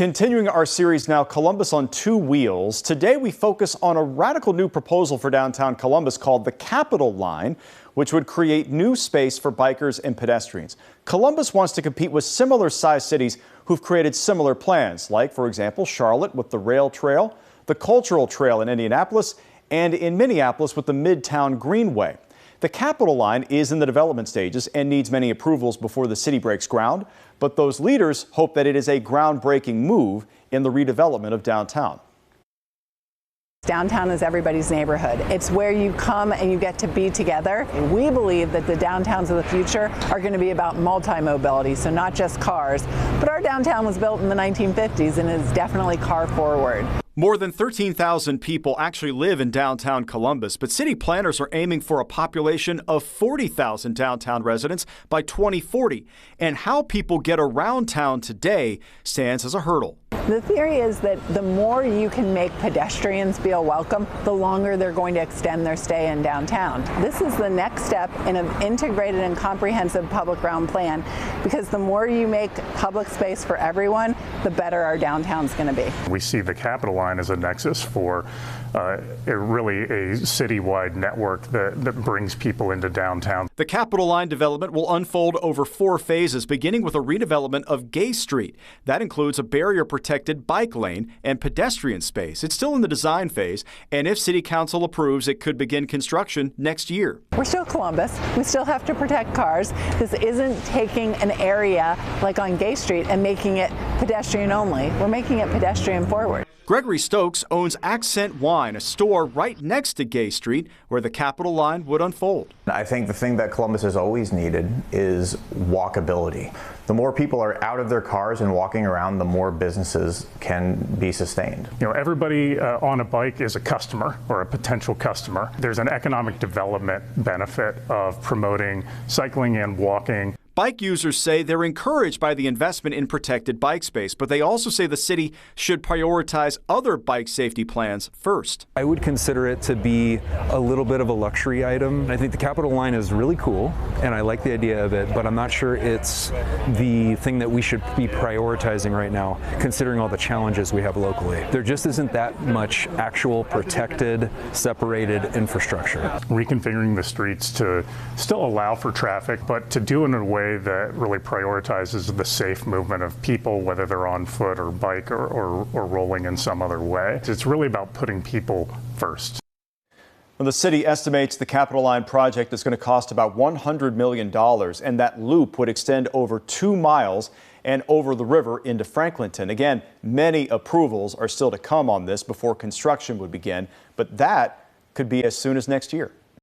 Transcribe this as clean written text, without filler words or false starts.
Continuing our series now, Columbus on Two Wheels. Today we focus on a radical new proposal for downtown Columbus called the Capitol Line, which would create new space for bikers and pedestrians. Columbus wants to compete with similar-sized cities who've created similar plans, like, for example, Charlotte with the Rail Trail, the Cultural Trail in Indianapolis, and in Minneapolis with the Midtown Greenway. The Capitol Line is in the development stages and needs many approvals before the city breaks ground, but those leaders hope that it is a groundbreaking move in the redevelopment of downtown. Downtown is everybody's neighborhood. It's where you come and you get to be together. We believe that the downtowns of the future are going to be about multi-mobility, so not just cars. But our downtown was built in the 1950s and is definitely car forward. More than 13,000 people actually live in downtown Columbus, but city planners are aiming for a population of 40,000 downtown residents by 2040. And how people get around town today stands as a hurdle. The theory is that the more you can make pedestrians feel welcome, the longer they're going to extend their stay in downtown. This is the next step in an integrated and comprehensive public realm plan, because the more you make public space for everyone, the better our downtown's going to be. We see the Capitol Line as a nexus for really a citywide network that brings people into downtown. The Capitol Line development will unfold over 4 phases, beginning with a redevelopment of Gay Street. That includes a barrier-protected bike lane and pedestrian space. It's still in the design phase, and if City Council approves, it could begin construction next year. We're still Columbus. We still have to protect cars. This isn't taking an area like on Gay Street and making it pedestrian only. We're making it pedestrian forward. Gregory Stokes owns Accent Wine, a store right next to Gay Street where the Capitol Line would unfold. I think the thing that Columbus has always needed is walkability. The more people are out of their cars and walking around, the more businesses can be sustained. You know, everybody on a bike is a customer or a potential customer. There's an economic development benefit of promoting cycling and walking. Bike users say they're encouraged by the investment in protected bike space, but they also say the city should prioritize other bike safety plans first. I would consider it to be a little bit of a luxury item. I think the Capitol Line is really cool, and I like the idea of it, but I'm not sure it's the thing that we should be prioritizing right now, considering all the challenges we have locally. There just isn't that much actual protected, separated infrastructure. Reconfiguring the streets to still allow for traffic, but to do it in a way that really prioritizes the safe movement of people, whether they're on foot or bike or rolling in some other way. It's really about putting people first. Well, the city estimates the Capitol Line project is going to cost about $100 million, and that loop would extend over 2 miles and over the river into Franklinton. Again, many approvals are still to come on this before construction would begin, but that could be as soon as next year.